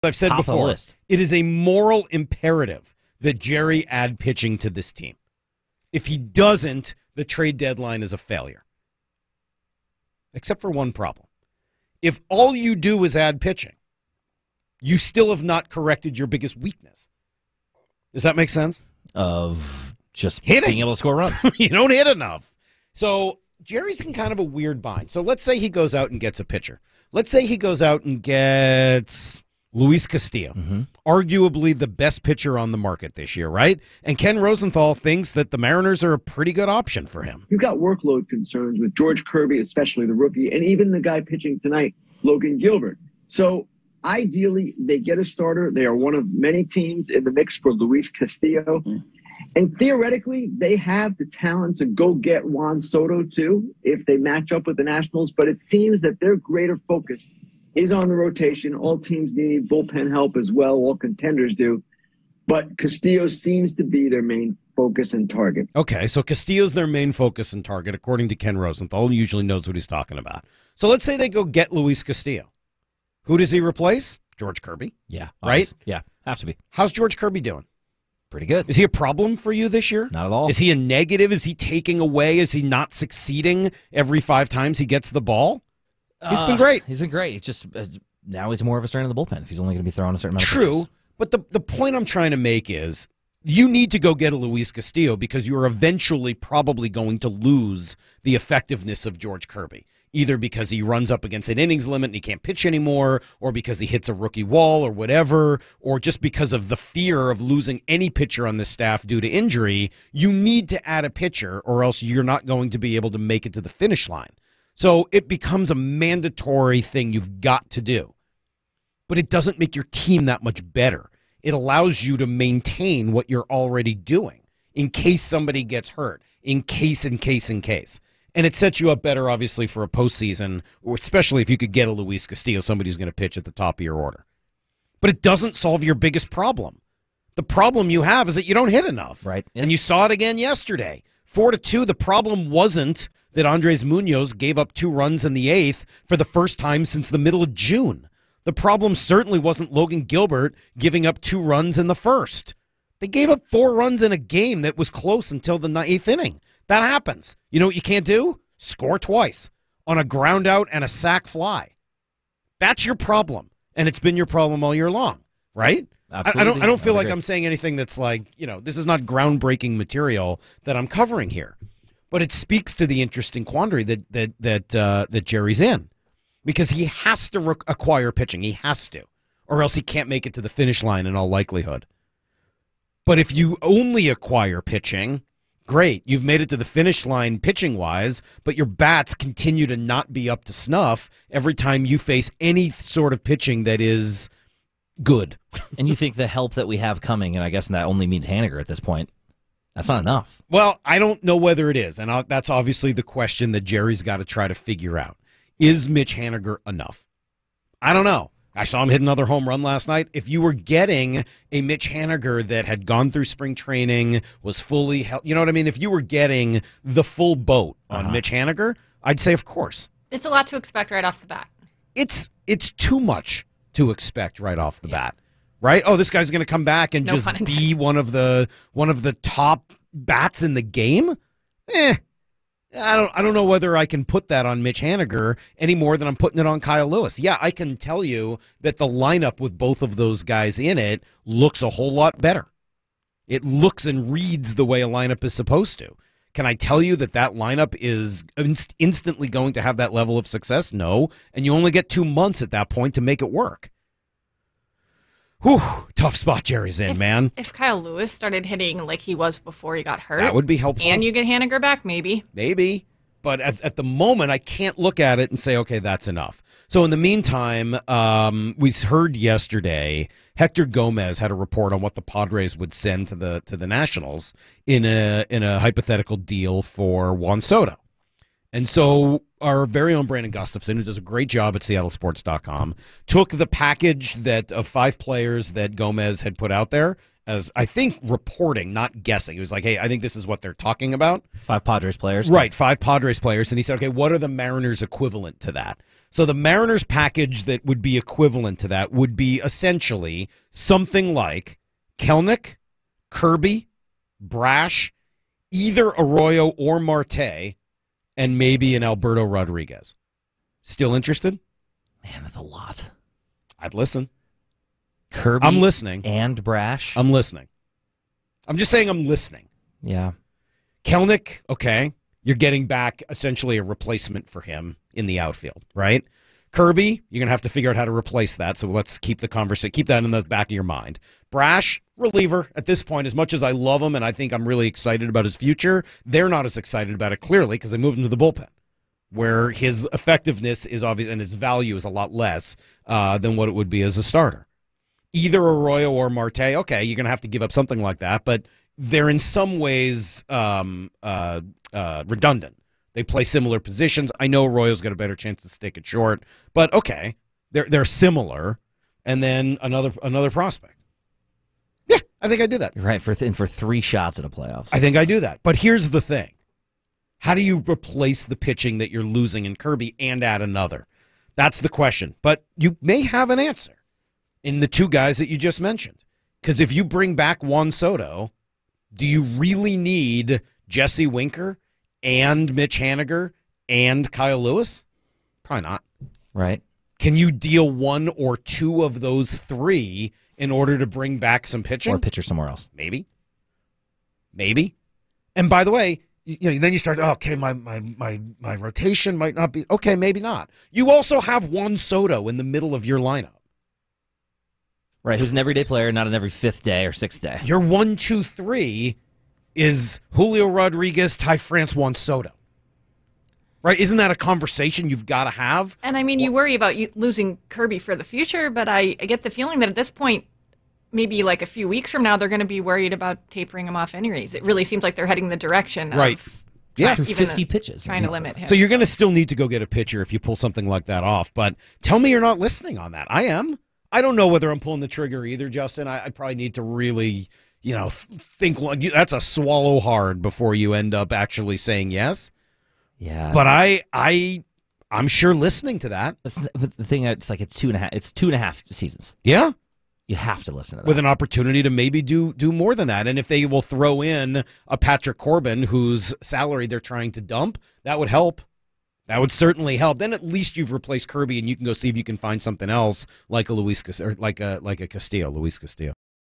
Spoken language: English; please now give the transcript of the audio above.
I've said Top of the before, list. it is a moral imperative that Jerry add pitching to this team. If he doesn't, the trade deadline is a failure. Except for one problem. If all you do is add pitching, you still have not corrected your biggest weakness. Does that make sense? Of just Hitting. being able to score runs. You don't hit enough. So Jerry's in kind of a weird bind. So let's say he goes out and gets a pitcher. Let's say he goes out and gets Luis Castillo, arguably the best pitcher on the market this year, right? And Ken Rosenthal thinks that the Mariners are a pretty good option for him. You've got workload concerns with George Kirby, especially the rookie, and even the guy pitching tonight, Logan Gilbert. So ideally, they get a starter. They are one of many teams in the mix for Luis Castillo. And theoretically, they have the talent to go get Juan Soto, too, if they match up with the Nationals. But it seems that their greater focus is on the rotation. All teams need bullpen help as well. All contenders do. But Castillo seems to be their main focus and target. Okay, so Castillo's their main focus and target, according to Ken Rosenthal. He usually knows what he's talking about. So let's say they go get Luis Castillo. Who does he replace? George Kirby. Yeah. Right? Yeah, have to be. How's George Kirby doing? Pretty good. Is he a problem for you this year? Not at all. Is he a negative? Is he taking away? Is he not succeeding every 5 times he gets the ball? He's been great. He's been great. It's just now he's more of a strain in the bullpen if he's only going to be throwing a certain amount of True, pitches. but the point I'm trying to make is you need to go get a Luis Castillo because you're eventually probably going to lose the effectiveness of George Kirby, either because he runs up against an innings limit and he can't pitch anymore, or because he hits a rookie wall or whatever, or just because of the fear of losing any pitcher on the staff due to injury. You need to add a pitcher or else you're not going to be able to make it to the finish line. So it becomes a mandatory thing you've got to do. But it doesn't make your team that much better. It allows you to maintain what you're already doing in case somebody gets hurt, in case. And it sets you up better, obviously, for a postseason, or especially if you could get a Luis Castillo, somebody who's going to pitch at the top of your order. But it doesn't solve your biggest problem. The problem you have is that you don't hit enough. Right. Yep. And you saw it again yesterday. 4-2, the problem wasn't that Andres Munoz gave up 2 runs in the 8th for the first time since the middle of June. The problem certainly wasn't Logan Gilbert giving up 2 runs in the 1st. They gave up 4 runs in a game that was close until the 8th inning. That happens. You know what you can't do? Score twice on a ground out and a sac fly. That's your problem, and it's been your problem all year long, right? Absolutely. I don't feel like I'm saying anything that's like, this is not groundbreaking material that I'm covering here. But it speaks to the interesting quandary that Jerry's in, because he has to acquire pitching. He has to, or else he can't make it to the finish line in all likelihood. But if you only acquire pitching, great. You've made it to the finish line pitching-wise, but your bats continue to not be up to snuff every time you face any sort of pitching that is good. And you think the help that we have coming, and I guess that only means Haniger at this point, that's not enough. Well, I don't know whether it is, and that's obviously the question that Jerry's got to try to figure out. Is Mitch Haniger enough? I don't know. I saw him hit another home run last night. If you were getting a Mitch Haniger that had gone through spring training, was fully healthy, you know what I mean? If you were getting the full boat on Mitch Haniger, I'd say of course. It's a lot to expect right off the bat. It's too much to expect right off the bat. Right? Oh, this guy's going to come back and just be one of the top bats in the game? I don't know whether I can put that on Mitch Haniger any more than I'm putting it on Kyle Lewis. Yeah, I can tell you that the lineup with both of those guys in it looks a whole lot better. It looks and reads the way a lineup is supposed to. Can I tell you that lineup is instantly going to have that level of success? No, and you only get 2 months at that point to make it work. Whew, tough spot Jerry's in, man. If Kyle Lewis started hitting like he was before he got hurt, that would be helpful. And you get Haniger back, maybe. Maybe. But at the moment, I can't look at it and say, okay, that's enough. So in the meantime, we heard yesterday, Hector Gomez had a report on what the Padres would send to the Nationals in a hypothetical deal for Juan Soto. And so our very own Brandon Gustafson, who does a great job at SeattleSports.com, took the package of 5 players that Gomez had put out there as, I think, reporting, not guessing. He was like, hey, I think this is what they're talking about. 5 Padres players. Right, 5 Padres players. And he said, okay, what are the Mariners equivalent to that? So the Mariners package that would be equivalent to that would be essentially something like Kelnick, Kirby, Brash, either Arroyo or Marte, and maybe an Alberto Rodriguez. Still interested? Man, that's a lot. I'd listen. Kirby. I'm listening. And Brash. I'm listening. I'm just saying I'm listening. Yeah. Kelnick, okay. You're getting back essentially a replacement for him in the outfield, right? Kirby, you're going to have to figure out how to replace that, so let's keep the conversation, keep that in the back of your mind. Brash, reliever at this point, as much as I love him and I think I'm really excited about his future, they're not as excited about it, clearly, because they moved him to the bullpen, where his effectiveness is obvious and his value is a lot less than what it would be as a starter. Either Arroyo or Marte, okay, you're going to have to give up something like that, but they're in some ways redundant. They play similar positions. I know Arroyo's got a better chance to stick it short, but okay, they're similar. And then another prospect. Yeah, I think I do that. You're right, for 3 shots at a playoffs. I think I do that. But here's the thing. How do you replace the pitching that you're losing in Kirby and add another? That's the question. But you may have an answer in the 2 guys that you just mentioned. Because if you bring back Juan Soto, do you really need Jesse Winker and Mitch Haniger and Kyle Lewis? Probably not. Right. Can you deal 1 or 2 of those 3 in order to bring back some pitching? Or pitcher somewhere else. Maybe. And by the way, then you start, okay, my rotation might not be, okay, maybe not. You also have Juan Soto in the middle of your lineup. Right, who's an everyday player, not an every 5th day or 6th day. Your 1, 2, 3 is Julio Rodriguez, Ty France, Juan Soto. Right? Isn't that a conversation you've got to have? And I mean, you worry about losing Kirby for the future, but I get the feeling that at this point, maybe like a few weeks from now, they're going to be worried about tapering him off anyways. It really seems like they're heading the direction right. of yeah. 50 pitches. Trying to limit him. So you're going to still need to go get a pitcher if you pull something like that off. But tell me you're not listening on that. I am. I don't know whether I'm pulling the trigger either, Justin. I probably need to really, think that's a swallow hard before you end up actually saying yes. Yeah. But I'm sure listening to that. But the thing, it's like it's 2.5. It's 2.5 seasons. Yeah. You have to listen to that. With an opportunity to maybe do more than that. And if they will throw in a Patrick Corbin whose salary they're trying to dump, that would help. That would certainly help. Then at least you've replaced Kirby, and you can go see if you can find something else like a Luis or like a Castillo, Luis Castillo.